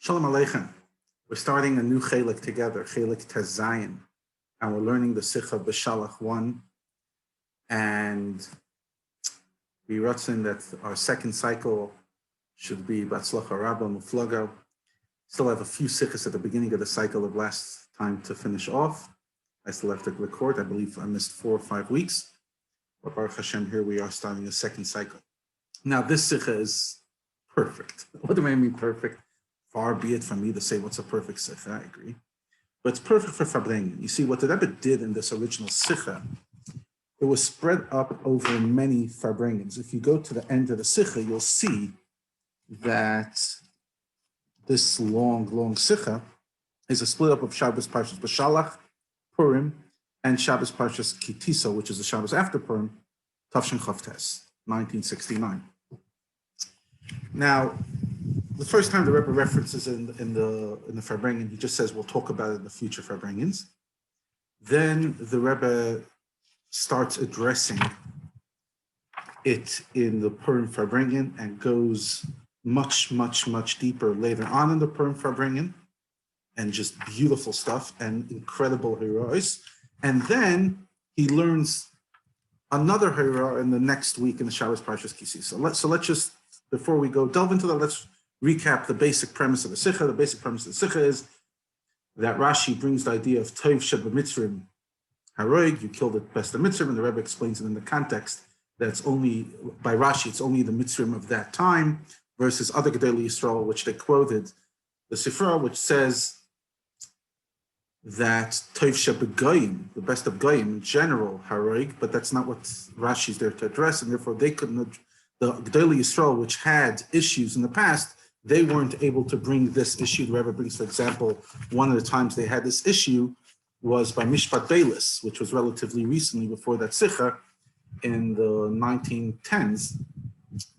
Shalom Aleichem. We're starting a new chelik together, chelik Tezayin, and we're learning the Sikha Beshalach 1. And we ratzin that our second cycle should be Batzlacha Rabba Muflaga. Still have a few sikhs at the beginning of the cycle of last time to finish off. I still have to record. I believe I missed 4 or 5 weeks. But Baruch Hashem, here we are starting a second cycle. Now this sikha is perfect. What do I mean perfect? Far be it from me to say what's a perfect sikha, I agree. But it's perfect for Farbrengens. You see, what the Rabbi did in this original sikha, it was spread up over many Farbrengens. If you go to the end of the sikha, you'll see that this long sikha is a split up of Shabbos Parshas Beshalach, Purim, and Shabbos Parshas Ki Sisa, which is the Shabbos after Purim, Tafshin Chavtes, 1969. Now, the first time the Rebbe references in the Farbrengens, he just says we'll talk about it in the future Farbrengens. Then the Rebbe starts addressing it in the Purim Farbrengens and goes much deeper later on in the Purim Farbrengens, and just beautiful stuff and incredible heroes. And then he learns another hero in the next week in the Shabbos Parshas Ki Sisa. So let's just, before we go delve into that, let's recap the basic premise of the Sikha. The basic premise of the Sikha is that Rashi brings the idea of Tov Sheb Mitzrim Haroig, you killed the best of Mitzrim, and the Rebbe explains it in the context that it's only, by Rashi, it's only the Mitzrim of that time, versus other Gedolei Yisrael, which they quoted, the Sifra, which says that Tov Sheb Goyim, the best of Goyim in general, Haroig, but that's not what Rashi is there to address, and therefore they couldn't, the Gedolei Yisrael, which had issues in the past, they weren't able to bring this issue. The Rebbe brings, for example, one of the times they had this issue was by Mishpat Beilis, which was relatively recently before that Sikha in the 1910s,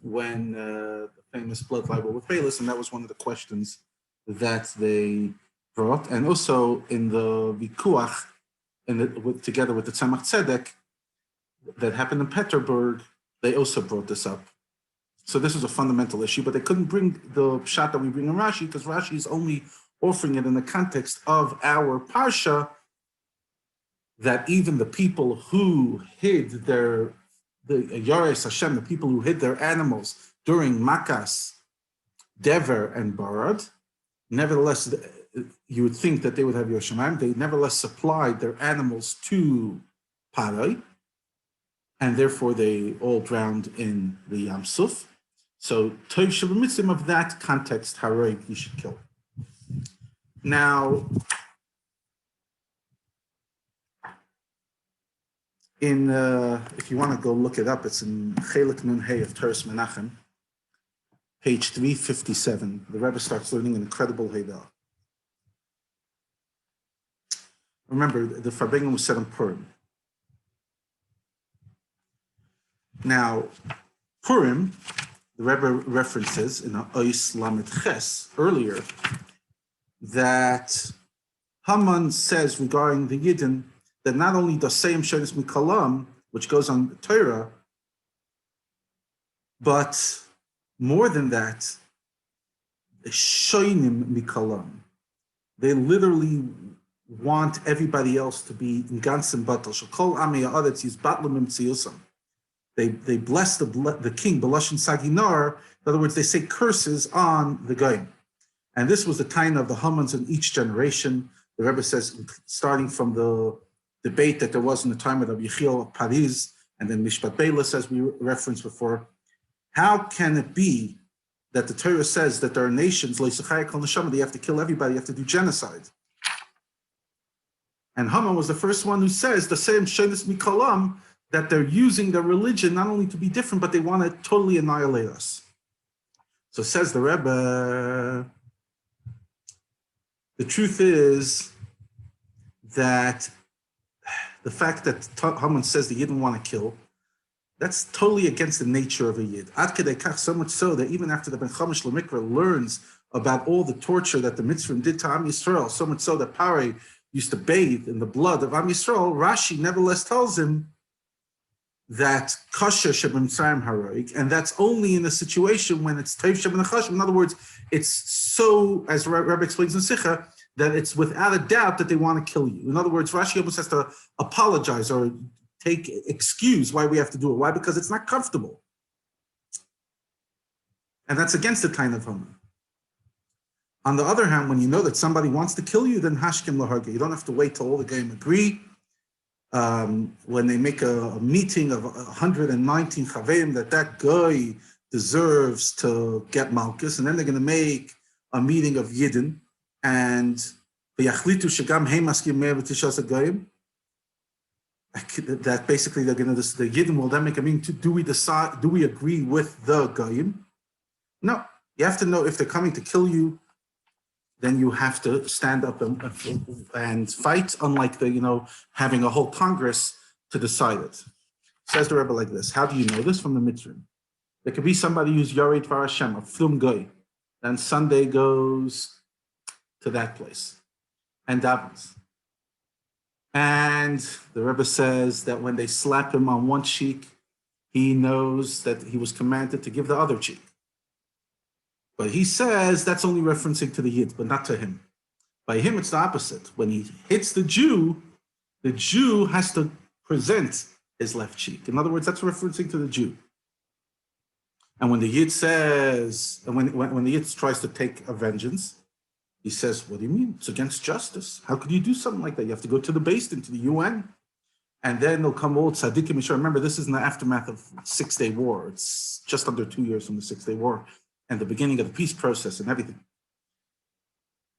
when the famous blood libel with Beilis, and that was one of the questions that they brought. And also in the Vikuach, together with the Tzemach Tzedek, that happened in Petersburg, they also brought this up. So this is a fundamental issue, but they couldn't bring the shot that we bring in Rashi because Rashi is only offering it in the context of our Parsha, that even the people who hid the Yares Hashem, the people who hid their animals during Makas, Dever, and Barad, nevertheless, you would think that they would have Yerushalayim. They nevertheless supplied their animals to Parai, and therefore they all drowned in the Yam Suf. So, Tov Sheb Mitzrim of that context, Haroig, you should kill. Now, if you want to go look it up, it's in Chelik Nun Hey of Teres Menachem, page 357. The Rebbe starts learning an incredible Heidah. Remember, the Farbrengens was set on Purim. Now, Purim, the Rebbe references in Ois Lamed Ches earlier that Haman says regarding the Yidden that not only does Seyim Shonis Mikalam, which goes on Torah, but more than that, the Shoinim Mikalam. They literally want everybody else to be in Gansim Batal. Shakol Amiyah Aretz Yiz Batlam Imtziyusam. They bless the king, Belashon Saginar. In other words, they say curses on the Goyim. And this was the kind of the Hamans in each generation. The Rebbe says, starting from the debate that there was in the time of Rabbi Yechiel of Paris, and then Mishpat Beilis, as we referenced before, how can it be that the Torah says that there are nations, they have to kill everybody, you have to do genocide? And Haman was the first one who says the same Shenis Mikalam, that they're using their religion not only to be different, but they want to totally annihilate us. So says the Rebbe, the truth is that the fact that Haman says the Yid didn't want to kill, that's totally against the nature of a Yid. Ad kedei kach, so much so that even after the Ben Chamish Lemikra learns about all the torture that the Mitzrim did to Am Yisrael, so much so that Parei used to bathe in the blood of Am Yisrael, Rashi nevertheless tells him that kosher sheb'mitzrayim haroig, and that's only in a situation when it's tev sheb'nechashim. In other words, it's so, as Rabbi explains in Sicha, that it's without a doubt that they want to kill you. In other words, Rashi almost has to apologize or take excuse why we have to do it. Why? Because it's not comfortable. And that's against the kind of Haman. On the other hand, when you know that somebody wants to kill you, then hashkim laharga. You don't have to wait till all the game agree. When they make a meeting of 119 chaveim that guy deserves to get malchus, and then they're going to make a meeting of yidden, and v'yachlitu shegam heim maskim mea v'tishas hagayim. That basically they're going to, the yidden will then make a meeting to, do we agree with the goyim? No, you have to know if they're coming to kill you, then you have to stand up and fight, unlike the, having a whole Congress to decide it. Says the Rebbe like this. How do you know this? From the Mitzvah. There could be somebody who's Yored Var Hashem, a Flum Goy, and Sunday goes to that place and davens. And the Rebbe says that when they slap him on one cheek, he knows that he was commanded to give the other cheek. But he says that's only referencing to the Yid, but not to him. By him, it's the opposite. When he hits the Jew has to present his left cheek. In other words, that's referencing to the Jew. And when the Yid says, and when the Yid tries to take a vengeance, he says, what do you mean? It's against justice. How could you do something like that? You have to go to the Beis Din, to the UN. And then they'll come all tzaddikim Yishar. Remember, this is in the aftermath of Six-Day War. It's just under 2 years from the Six-Day War and the beginning of the peace process and everything.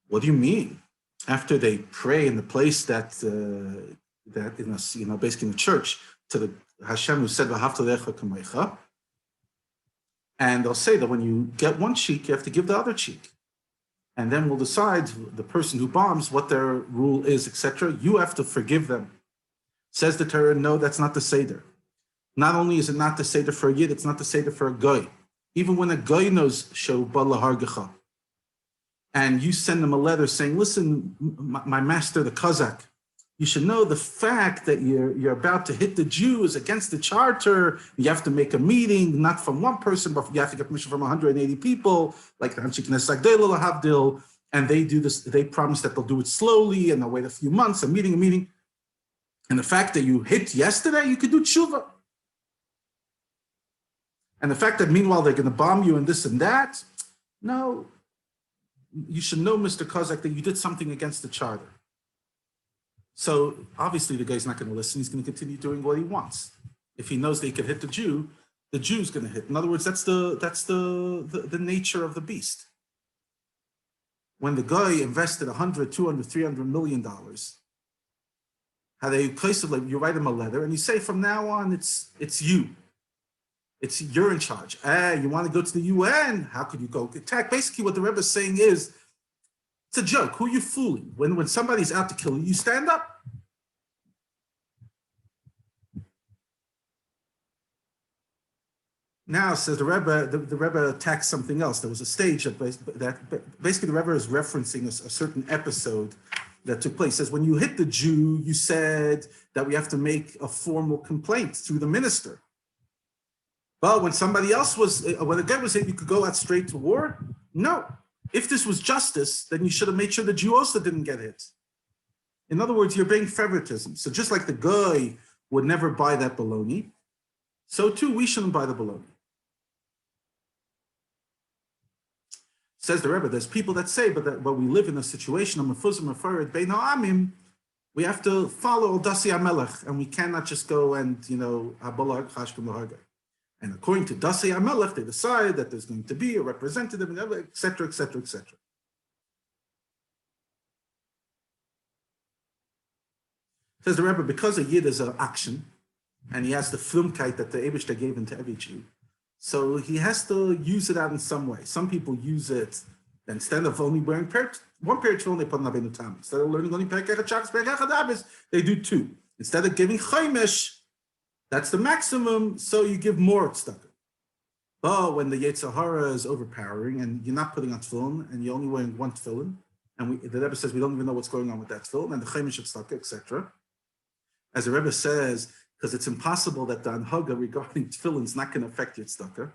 What do you mean? After they pray in the place that basically in the church, to the Hashem who said, "V'ahavta kamecha," and they'll say that when you get one cheek, you have to give the other cheek. And then we'll decide, the person who bombs, what their rule is, etc. You have to forgive them. Says the Torah, no, that's not the Seder. Not only is it not the Seder for a Yid, it's not the Seder for a Goy. Even when a Goy knows Sho Balahargecha, and you send them a letter saying, listen, my master, the Kazakh, you should know the fact that you're about to hit the Jew is against the charter. You have to make a meeting, not from one person, but you have to get permission from 180 people, like the Hanshik Nesagdela Lahavdil, and they do this, they promise that they'll do it slowly and they'll wait a few months, a meeting. And the fact that you hit yesterday, you could do tshuva. And the fact that meanwhile they're going to bomb you and this and that, no, you should know, Mr. Kazakh, that you did something against the charter. So obviously the guy's not going to listen. He's going to continue doing what he wants. If he knows that he can hit the Jew's going to hit. In other words, that's the nature of the beast. When the guy invested $100, $200, $300 million, how they place it, like you write him a letter and you say, from now on, it's you. You're in charge. You want to go to the UN? How could you go attack? Basically, what the Rebbe is saying is, it's a joke. Who are you fooling? When somebody's out to kill you, you stand up. Now, says the Rebbe, the Rebbe attacks something else. There was a stage that basically the Rebbe is referencing a certain episode that took place. It says, when you hit the Jew, you said that we have to make a formal complaint through the minister. But when somebody else when the guy was saying you could go out straight to war, no. If this was justice, then you should have made sure the Jew also didn't get hit. In other words, you're being favoritism. So just like the guy would never buy that bologna, so too we shouldn't buy the bologna. Says the Rebbe, there's people that say, but we live in a situation of mefuzim afarid bein ha'amim, we have to follow Dasi HaMelech, and we cannot just go and, habalak chashkim laharga. And according to Dasi HaMelech, they decide that there's going to be a representative, et cetera, et cetera, et cetera. Says the Rebbe, because a Yid is an action, and he has the flumkeit that the Eibishter gave him to every Jew, so he has to use it out in some way. Some people use it, instead of only wearing one pair of tefillin, they put on Avinu Tam. Instead of learning only Perek Echad Shabbos, Perek Echad Shabbos, they do two. Instead of giving Chaimesh, that's the maximum, so you give more tzedakah. But when the Yetzer Hara is overpowering and you're not putting on tefillin and you're only wearing one tefillin, and the Rebbe says we don't even know what's going on with that tefillin, and the Chaimish tzedakah, etc. As the Rebbe says, because it's impossible that the anhaga regarding tefillin is not going to affect your tzedakah.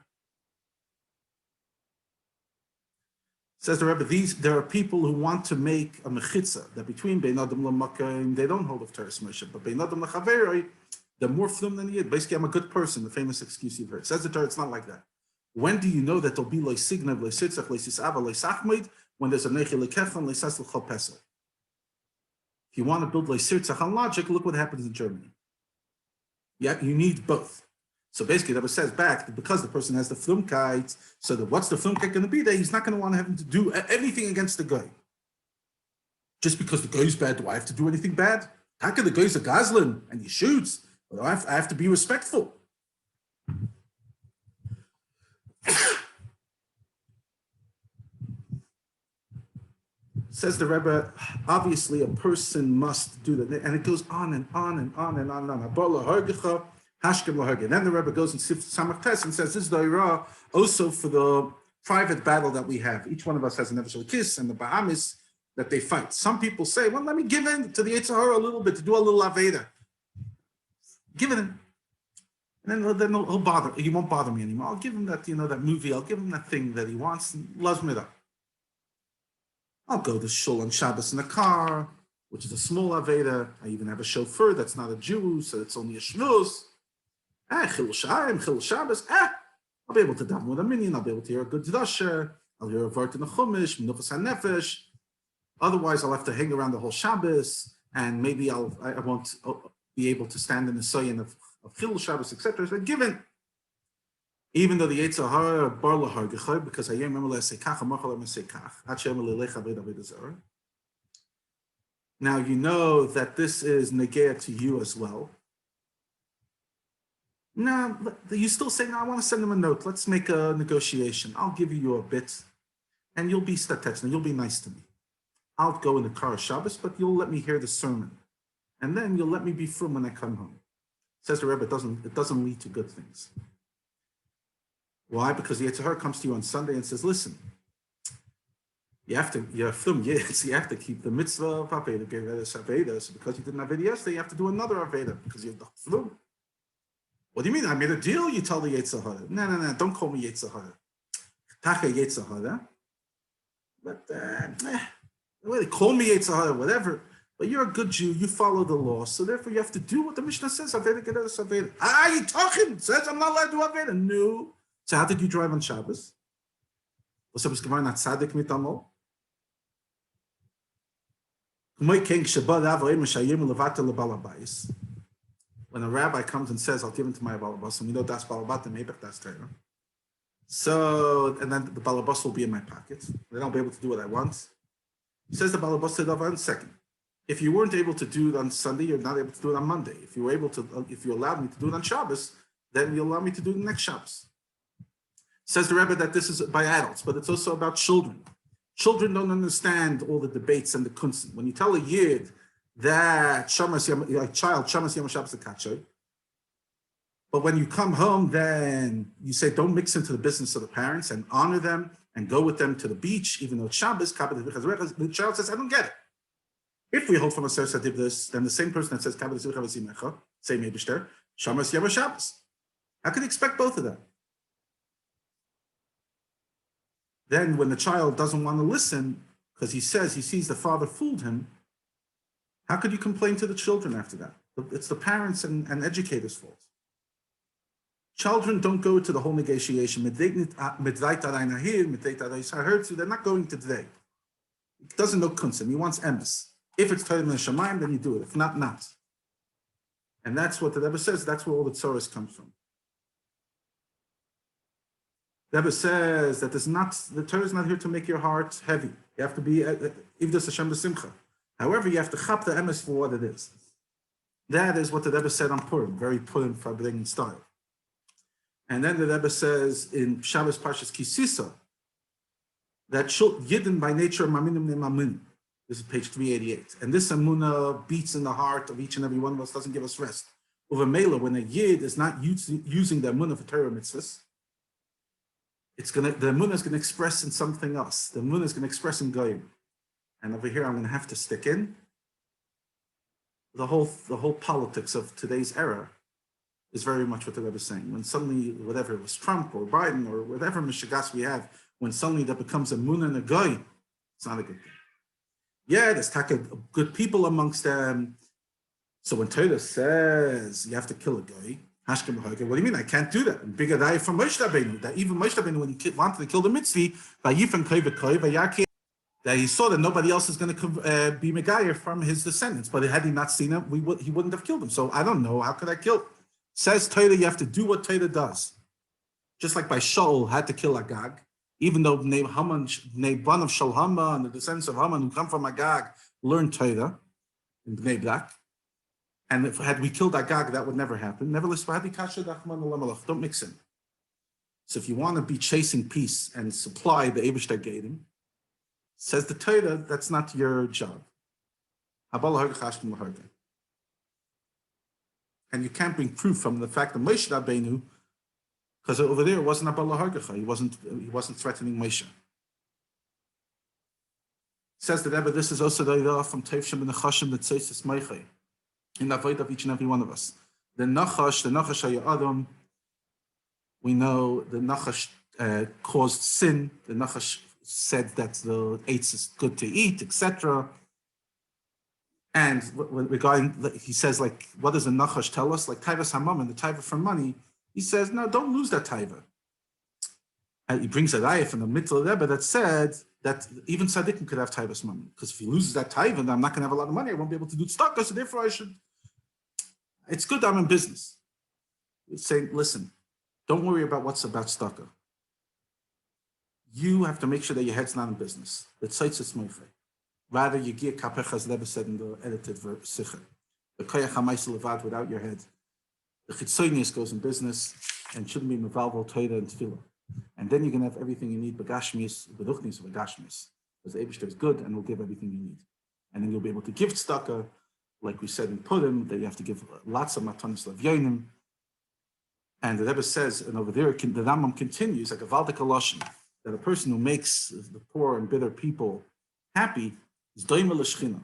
Says the Rabbi, there are people who want to make a mechitza, that between Bein Adam L'Makom, they don't hold of Teres Moshe, but Bein Adam L'Chaveroi, they're more flum than Yid. Basically, I'm a good person, the famous excuse you've heard. Says the Torah, it's not like that. When do you know that there'll be loy signav, loy sitzach, loy sisava, loy sachmoid, when there's a nechil lekefan, loy sas l'chol pesel? If you want to build loy sitzach on logic, look what happens in Germany. Yeah, you need both. So basically, that says back that because the person has the flumkeit, so that what's the flumkeit going to be there? He's not going to want to have him to do anything against the guy. Just because the guy's bad, do I have to do anything bad? How can the guy's a gazlan and he shoots? Well, I have to be respectful. Says the Rebbe, obviously a person must do that. And it goes on and on and on and on and on. And then the Rebbe goes and Samach Tes and says, this is the Ira also for the private battle that we have. Each one of us has an Beshalach and the Bahamas that they fight. Some people say, well, let me give in to the Yetzer Hara a little bit, to do a little Aveda. Give it in. And then he'll bother. He won't bother me anymore. I'll give him that, that movie. I'll give him that thing that he wants and loves me up. I'll go to Shul on Shabbos in a car, which is a small Aveda. I even have a chauffeur that's not a Jew, so it's only a shmuz. Chil Shayim, Chil Shabbos. I'll be able to daven with a minyan. I'll be able to hear a good drasha. I'll hear a vart in the Chumash, Menuchas HaNefesh. Otherwise, I'll have to hang around the whole Shabbos, and maybe I won't be able to stand in the Sayin of Chil Shabbos, etc. So given, even though the Yetzer Hara bar lahar because I remember lesekach amachal lesekach Hashem lelecha v'david zara. Now you know that this is negea to you as well. Now you still say, no, I want to send him a note. Let's make a negotiation. I'll give you a bit, and you'll be statetz, and you'll be nice to me. I'll go in the car Shabbos, but you'll let me hear the sermon, and then you'll let me be frum when I come home. Says the Rebbe, it doesn't lead to good things. Why? Because the Yetzer Hara comes to you on Sunday and says, listen, you're frum yes, you have to keep the mitzvah of Aveda, so because you didn't have Aveda yesterday, you have to do another Aveda because you're the frum. What do you mean? I made a deal, you tell the Yetzer Hara. No, don't call me Yetzer Hara. Tacha Yetzer Hara. But, well, they call me Yetzer Hara, whatever. But you're a good Jew, you follow the law, so therefore you have to do what the Mishnah says. Aveda Gederes Aveda. You talking? Says I'm not allowed to do Aveda. No. So how did you drive on Shabbos? Was Shabbos Gemara not tzaddik mitamo? When a rabbi comes and says, I'll give him to my balabas, and we know that's balabat, maybe that's Torah. So, and then the balabas will be in my pocket. Then I'll be able to do what I want. He says the balabas to Davan second. If you weren't able to do it on Sunday, you're not able to do it on Monday. If you allowed me to do it on Shabbos, then you allow me to do it next Shabbos. Says the Rebbe that this is by adults, but it's also about children. Children don't understand all the debates and the kunsten. When you tell a yid that Shamas Yom Shabbos Akachoy, but when you come home, then you say don't mix into the business of the parents and honor them and go with them to the beach, even though it's Shabbos. The child says, I don't get it. If we hold from a Sefer Sadibdus, then the same person that says say Mebishter, Shamas Yom Shabbos. How can you expect both of them? Then when the child doesn't want to listen, because he sees the father fooled him, how could you complain to the children after that? It's the parents and educators' fault. Children don't go to the whole negotiation. They're not going to today. He doesn't know kunsim. He wants emes. If it's Torah and Shemaim, then you do it. If not, not. And that's what the Rebbe says. That's where all the tzoros comes from. The Rebbe says that the Torah is not here to make your heart heavy. You have to be Ivdas Hashem b'simcha. However, you have to chap the emes for what it is. That is what the Rebbe said on Purim, very Purim Farbrengens style. And then the Rebbe says in Shabbos Parshas Ki Sisa that Yidden by nature are maminim ne'mamin. This is page 388. And this amuna beats in the heart of each and every one of us, doesn't give us rest. Over Mela, when a Yid is not using the amuna for Torah mitzvahs, the amuna is going to express in something else. The amuna is going to express in goyim. And over here, I'm going to have to stick in the whole politics of today's era is very much what the Rebbe is saying. When suddenly, whatever it was Trump or Biden or whatever mishigas we have, when suddenly that becomes a mun and a goy, it's not a good thing. Yeah, there's good people amongst them. So when Torah says you have to kill a guy, what do you mean? I can't do that. And bigger die from Moshe Rabbeinu. That even Moshe Rabbeinu, when he wanted to kill the mitzvah, that he saw that nobody else is going to be Megayer from his descendants. But had he not seen him, he wouldn't have killed him. So I don't know. How could I kill? Says Torah, you have to do what Torah does. Just like by Shaul had to kill Agag, even though Haman, Ban of Shaul Haman, and the descendants of Haman who come from Agag learned Torah in Bnei Brak. And had we killed Agag, that would never happen. Nevertheless, don't mix in. So if you want to be chasing peace and supply the Eibishter gave him, says the Torah, that's not your job. And you can't bring proof from the fact that Moshe Rabbeinu, because over there it wasn't Abba Hargacha, he wasn't threatening Moshe. Says the Rebbe, this is also the idea from Teivshim and Nechashim that says this Meichai, in the avoid of each and every one of us. The Nachash Adam, we know the Nachash caused sin. The Nachash said that the eitz is good to eat, etc. And regarding, he says, like, what does the Nachash tell us? Like Taivas Hamam and the Taiva for money. He says, no, don't lose that Taiva. And he brings a raya from the middle of Rebbe that said that even tzaddikim could have Taivas money. Because if he loses that Taiva, then I'm not going to have a lot of money. I won't be able to do tzedakah, so therefore I should. It's good that I'm in business. It's saying, listen, don't worry about what's about tzedakah. You have to make sure that your head's not in business. The tzitz is moifei. Rather, you gear kapecha, as Rebbe said in the edited Sikha. The koyach hamaisa levad without your head. The chitzonius goes in business and shouldn't be mevalvo Torah and tefillah. And then you can have everything you need, begashmis, beduchnis, begashmis. Because the Eibishter is good and will give everything you need. And then you'll be able to give tzedakah, like we said in Purim, that you have to give lots of matanis lavyonim. And the Rebbe says, and over there, the Rambam continues, like a valdik lashon, that a person who makes the poor and bitter people happy is doima l'shchina.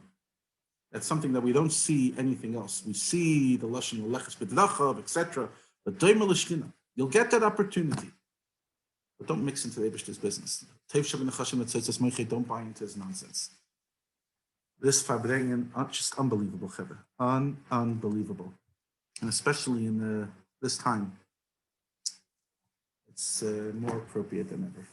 That's something that we don't see anything else. We see the lashon leches b'drachav, etc. But doima l'shchina, you'll get that opportunity. But don't mix into the Eibishter's business. Tev Shabbat Nechashim that says, don't buy into his nonsense. This Farbrengen, just unbelievable, Chevra. Unbelievable. And especially in this time, it's more appropriate than ever.